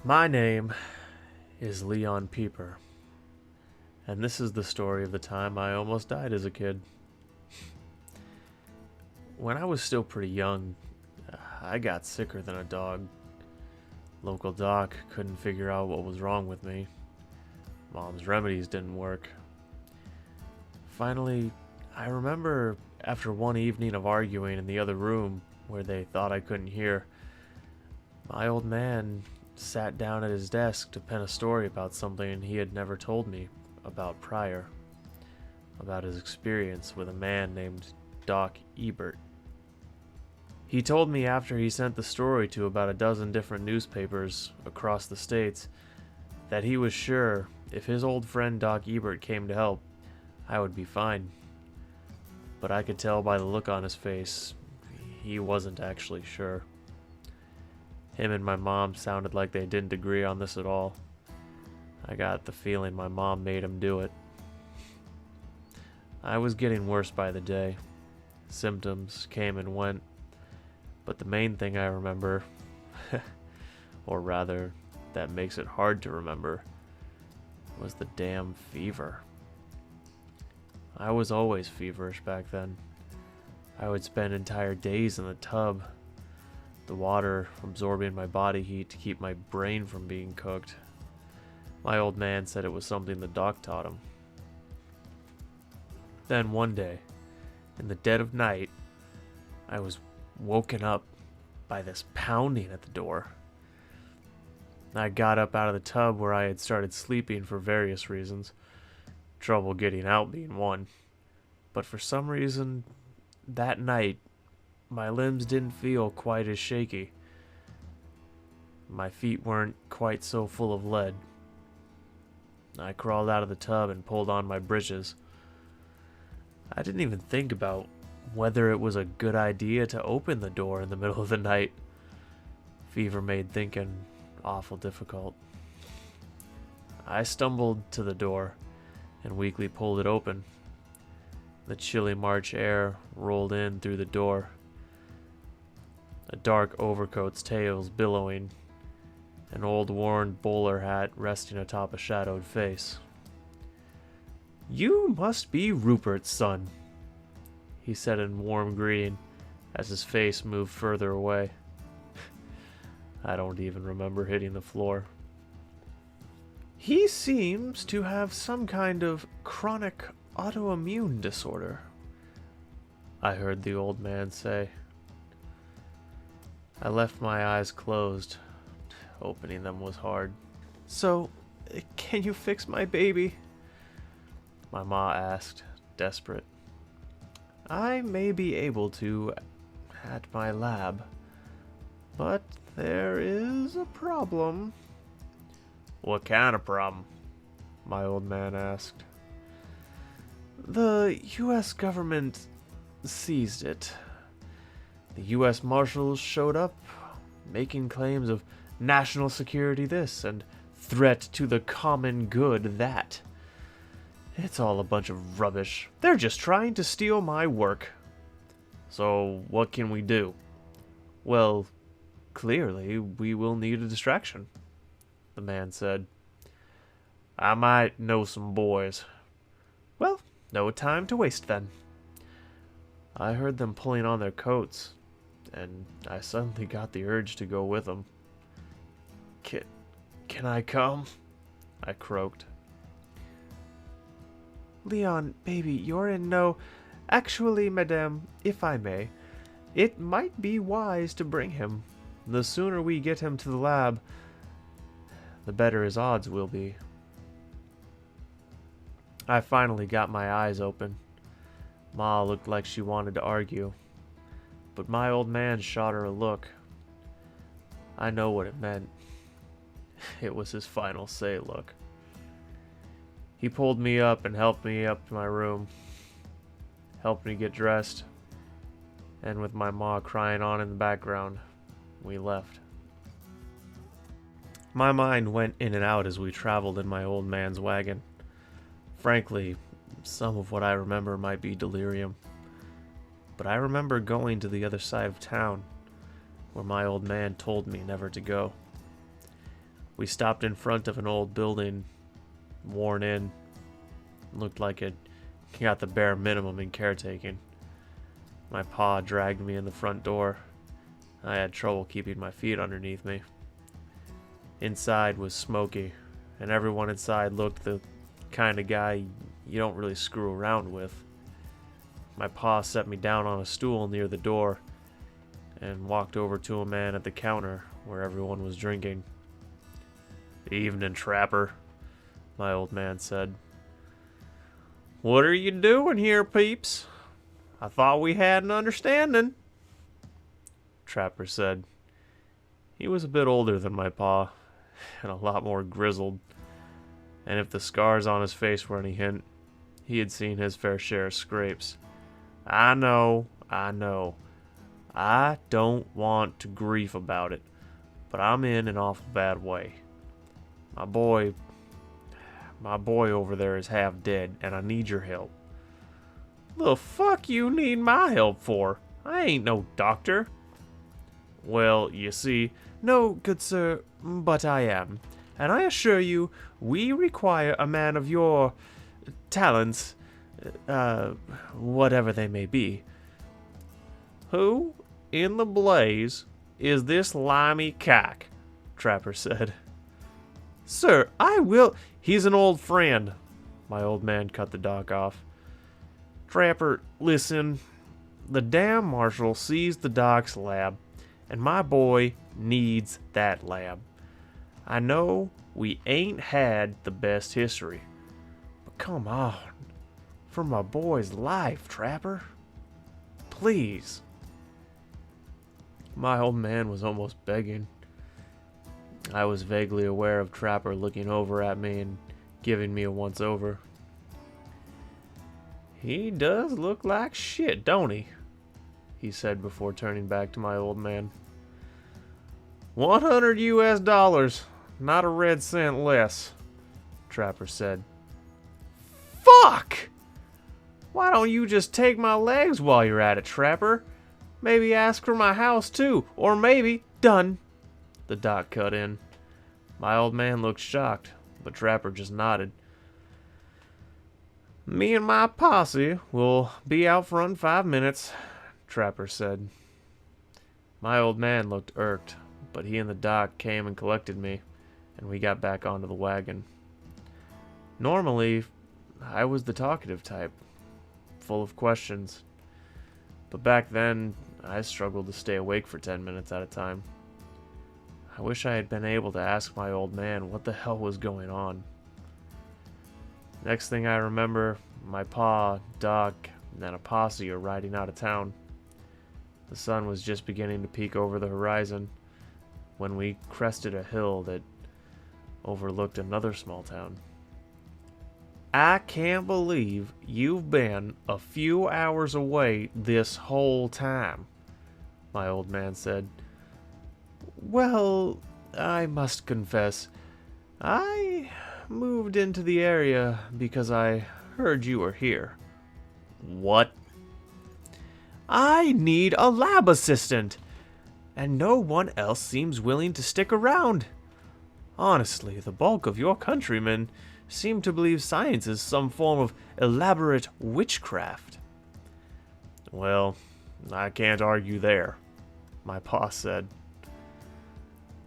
My name is Leon Pieper, and this is the story of the time I almost died as a kid. When I was still pretty young, I got sicker than a dog. Local doc couldn't figure out what was wrong with me. Mom's remedies didn't work. Finally, I remember after one evening of arguing in the other room where they thought I couldn't hear, my old man sat down at his desk to pen a story about something he had never told me about prior, about his experience with a man named Doc Ebert. He told me after he sent the story to about a dozen different newspapers across the states that he was sure if his old friend Doc Ebert came to help, I would be fine. But I could tell by the look on his face, he wasn't actually sure. Him and my mom sounded like they didn't agree on this at all. I got the feeling my mom made him do it. I was getting worse by the day. Symptoms came and went. But the main thing I remember, or rather, that makes it hard to remember, was the damn fever. I was always feverish back then. I would spend entire days in the tub, the water absorbing my body heat to keep my brain from being cooked. My old man said it was something the doc taught him. Then one day, in the dead of night, I was woken up by this pounding at the door. I got up out of the tub where I had started sleeping for various reasons, trouble getting out being one. But for some reason, that night, my limbs didn't feel quite as shaky. My feet weren't quite so full of lead. I crawled out of the tub and pulled on my breeches. I didn't even think about whether it was a good idea to open the door in the middle of the night. Fever made thinking awful difficult. I stumbled to the door and weakly pulled it open. The chilly March air rolled in through the door. A dark overcoat's tails billowing, an old worn bowler hat resting atop a shadowed face. "You must be Rupert's son," he said in warm greeting as his face moved further away. I don't even remember hitting the floor. "He seems to have some kind of chronic autoimmune disorder," I heard the old man say. I left my eyes closed. Opening them was hard. "So, can you fix my baby?" my ma asked, desperate. "I may be able to at my lab, but there is a problem." "What kind of problem?" my old man asked. "The U.S. government seized it. The U.S. Marshals showed up, making claims of national security this and threat to the common good that. It's all a bunch of rubbish. They're just trying to steal my work." "So what can we do?" "Well, clearly we will need a distraction," the man said. "I might know some boys." "Well, no time to waste then." I heard them pulling on their coats, and I suddenly got the urge to go with them. Can I come?" I croaked. "Leon, baby, you're in no... Actually, madame, if I may, it might be wise to bring him. The sooner we get him to the lab, the better his odds will be." I finally got my eyes open. Ma looked like she wanted to argue, but my old man shot her a look. I know what it meant. It was his final say look. He pulled me up and helped me up to my room, helped me get dressed, and with my ma crying on in the background, we left. My mind went in and out as we traveled in my old man's wagon. Frankly, some of what I remember might be delirium, but I remember going to the other side of town, where my old man told me never to go. We stopped in front of an old building, worn in. Looked like it got the bare minimum in caretaking. My pa dragged me in the front door. I had trouble keeping my feet underneath me. Inside was smoky, and everyone inside looked the kind of guy you don't really screw around with. My pa set me down on a stool near the door and walked over to a man at the counter where everyone was drinking. "Evening, Trapper," my old man said. "What are you doing here, peeps? I thought we had an understanding," Trapper said. He was a bit older than my pa, and a lot more grizzled, and if the scars on his face were any hint, he had seen his fair share of scrapes. I know. I don't want to grief about it, but I'm in an awful bad way. My boy over there is half dead, and I need your help." "The fuck you need my help for? I ain't no doctor." "Well, you see, no, good sir, but I am. And I assure you, we require a man of your talents, whatever they may be." "Who in the blaze is this limey cock?" Trapper said. "Sir, I will—" "He's an old friend." My old man cut the doc off. "Trapper, listen. The damn marshal seized the doc's lab, and my boy needs that lab. I know we ain't had the best history, but come on. For my boy's life, Trapper. Please." My old man was almost begging. I was vaguely aware of Trapper looking over at me and giving me a once-over. "He does look like shit, don't he?" he said before turning back to my old man. $100 US, not a red cent less," Trapper said. "Fuck! Why don't you just take my legs while you're at it, Trapper? Maybe ask for my house too, or maybe—" "Done," the doc cut in. My old man looked shocked, but Trapper just nodded. "Me and my posse will be out front in 5 minutes," Trapper said. My old man looked irked, but he and the doc came and collected me, and we got back onto the wagon. Normally, I was the talkative type, full of questions, but back then, I struggled to stay awake for 10 minutes at a time. I wish I had been able to ask my old man what the hell was going on. Next thing I remember, my pa, Doc, and a posse are riding out of town. The sun was just beginning to peek over the horizon when we crested a hill that overlooked another small town. "I can't believe you've been a few hours away this whole time," my old man said. "Well, I must confess, I moved into the area because I heard you were here." "What?" "I need a lab assistant, and no one else seems willing to stick around. Honestly, the bulk of your countrymen seem to believe science is some form of elaborate witchcraft." "Well, I can't argue there," my pa said.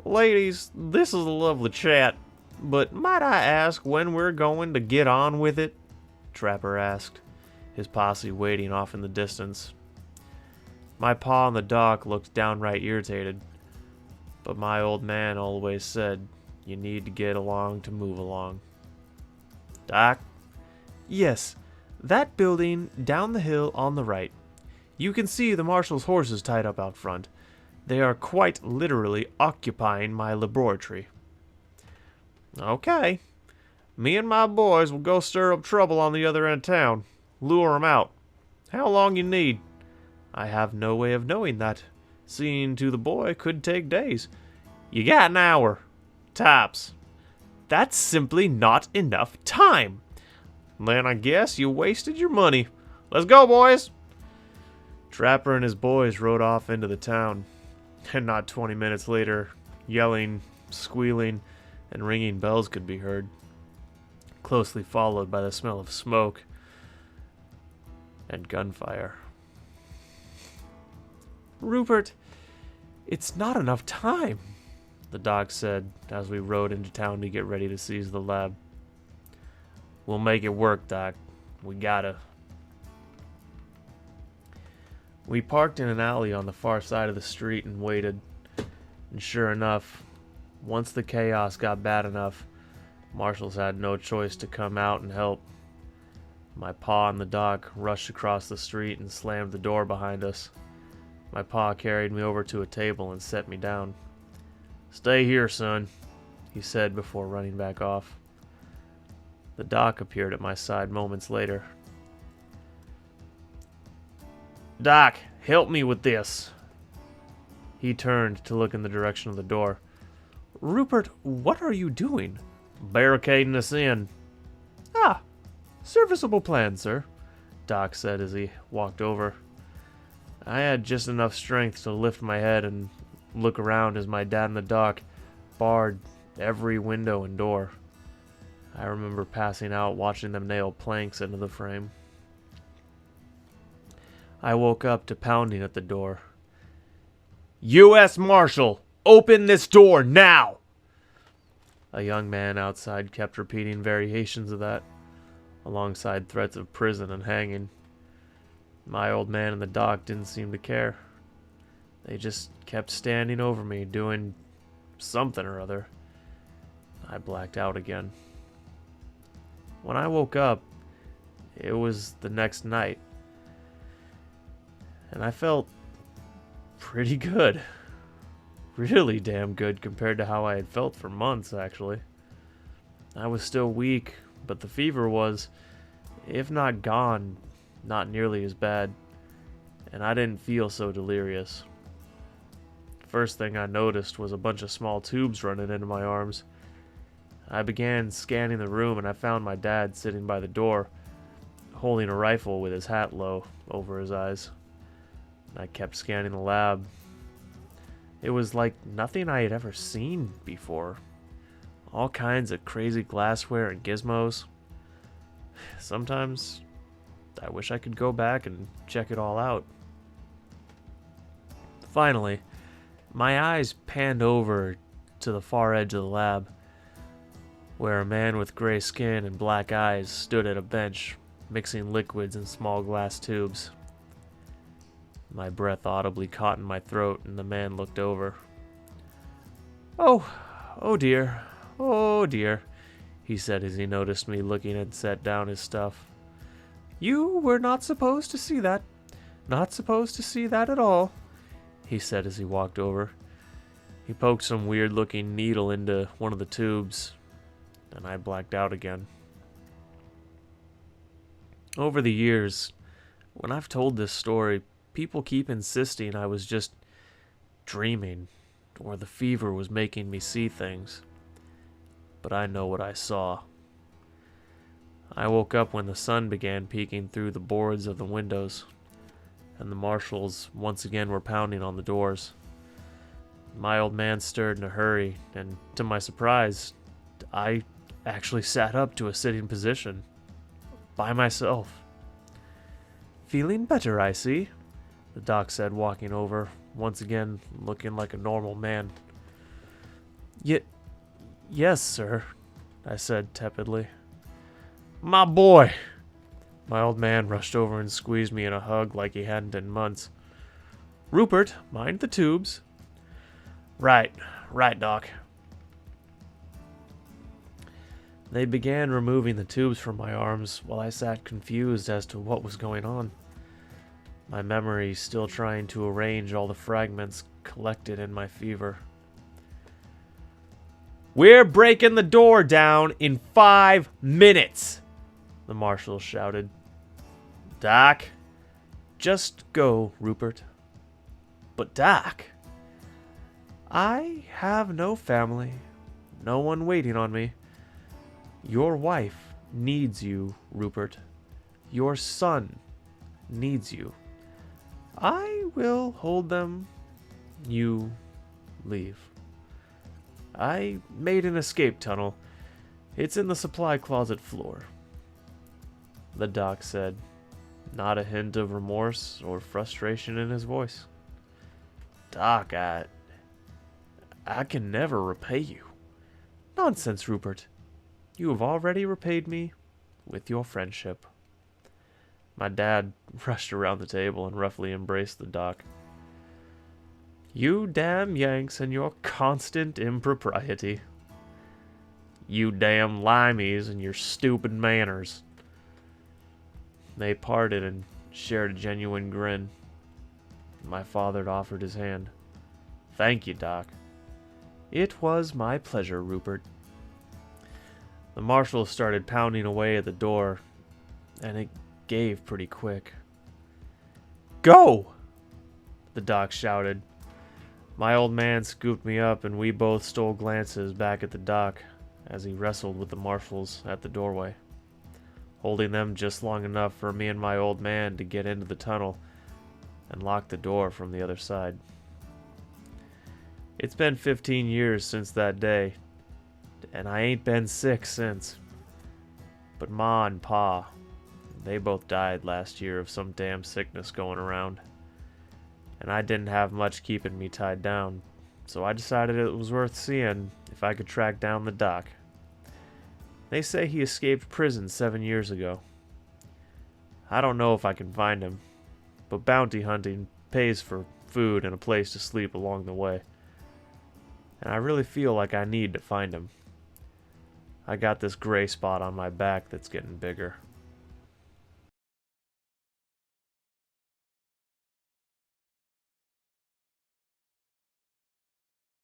"Ladies, this is a lovely chat, but might I ask when we're going to get on with it?" Trapper asked, his posse waiting off in the distance. My pa and the doc looked downright irritated, but my old man always said you need to get along to move along. "Doc?" "Yes, that building down the hill on the right. You can see the marshal's horses tied up out front. They are quite literally occupying my laboratory." "Okay. Me and my boys will go stir up trouble on the other end of town. Lure 'em out. How long you need?" "I have no way of knowing that. Seeing to the boy could take days." "You got an hour. Tops." "That's simply not enough time." "Then I guess you wasted your money. Let's go, boys." Trapper and his boys rode off into the town, and not 20 minutes later, yelling, squealing, and ringing bells could be heard, closely followed by the smell of smoke and gunfire. "Rupert, it's not enough time," the doc said as we rode into town to get ready to seize the lab. "We'll make it work, Doc. We gotta." We parked in an alley on the far side of the street and waited. And sure enough, once the chaos got bad enough, marshals had no choice to come out and help. My pa and the doc rushed across the street and slammed the door behind us. My pa carried me over to a table and set me down. "Stay here, son," he said before running back off. The doc appeared at my side moments later. "Doc, help me with this." He turned to look in the direction of the door. "Rupert, what are you doing?" "Barricading us in." "Ah, serviceable plan, sir," Doc said as he walked over. I had just enough strength to lift my head and look around as my dad and the doc barred every window and door. I remember passing out watching them nail planks into the frame. I woke up to pounding at the door. "U.S. Marshal, open this door now!" A young man outside kept repeating variations of that, alongside threats of prison and hanging. My old man and the doc didn't seem to care. They just kept standing over me, doing something or other. I blacked out again. When I woke up, it was the next night. And I felt pretty good. Really damn good compared to how I had felt for months, actually. I was still weak, but the fever was, if not gone, not nearly as bad, and I didn't feel so delirious. First thing I noticed was a bunch of small tubes running into my arms. I began scanning the room and I found my dad sitting by the door, holding a rifle with his hat low over his eyes. I kept scanning the lab. It was like nothing I had ever seen before. All kinds of crazy glassware and gizmos. Sometimes I wish I could go back and check it all out. Finally, my eyes panned over to the far edge of the lab, where a man with gray skin and black eyes stood at a bench, mixing liquids in small glass tubes. My breath audibly caught in my throat, and the man looked over. Oh dear, he said as he noticed me looking and set down his stuff. "You were not supposed to see that. Not supposed to see that at all," he said as he walked over. He poked some weird-looking needle into one of the tubes, and I blacked out again. Over the years, when I've told this story, people keep insisting I was just dreaming, or the fever was making me see things. But I know what I saw. I woke up when the sun began peeking through the boards of the windows, and the marshals once again were pounding on the doors. My old man stirred in a hurry, and to my surprise, I actually sat up to a sitting position, by myself. "Feeling better, I see," the doc said, walking over, once again looking like a normal man. Yes, sir," I said tepidly. "My boy!" My old man rushed over and squeezed me in a hug like he hadn't in months. "Rupert, mind the tubes." Right, Doc." They began removing the tubes from my arms while I sat confused as to what was going on. My memory still trying to arrange all the fragments collected in my fever. "We're breaking the door down in 5 minutes!" the marshal shouted. "Doc?" "Just go, Rupert." "But Doc..." "I have no family, no one waiting on me. Your wife needs you, Rupert. Your son needs you. I will hold them. You leave." I made an escape tunnel. It's in the supply closet floor. The doc said, not a hint of remorse or frustration in his voice. Doc, I can never repay you. Nonsense, Rupert. You have already repaid me with your friendship. My dad rushed around the table and roughly embraced the doc. You damn Yanks and your constant impropriety. You damn limeys and your stupid manners. They parted and shared a genuine grin. My father offered his hand. Thank you, Doc. It was my pleasure, Rupert. The marshal started pounding away at the door, and it gave pretty quick. Go! The doc shouted. My old man scooped me up, and we both stole glances back at the doc as he wrestled with the marshals at the doorway, holding them just long enough for me and my old man to get into the tunnel and lock the door from the other side. It's been 15 years since that day, and I ain't been sick since. But Ma and Pa, they both died last year of some damn sickness going around. And I didn't have much keeping me tied down, so I decided it was worth seeing if I could track down the doc. They say he escaped prison 7 years ago. I don't know if I can find him, but bounty hunting pays for food and a place to sleep along the way. And I really feel like I need to find him. I got this gray spot on my back that's getting bigger.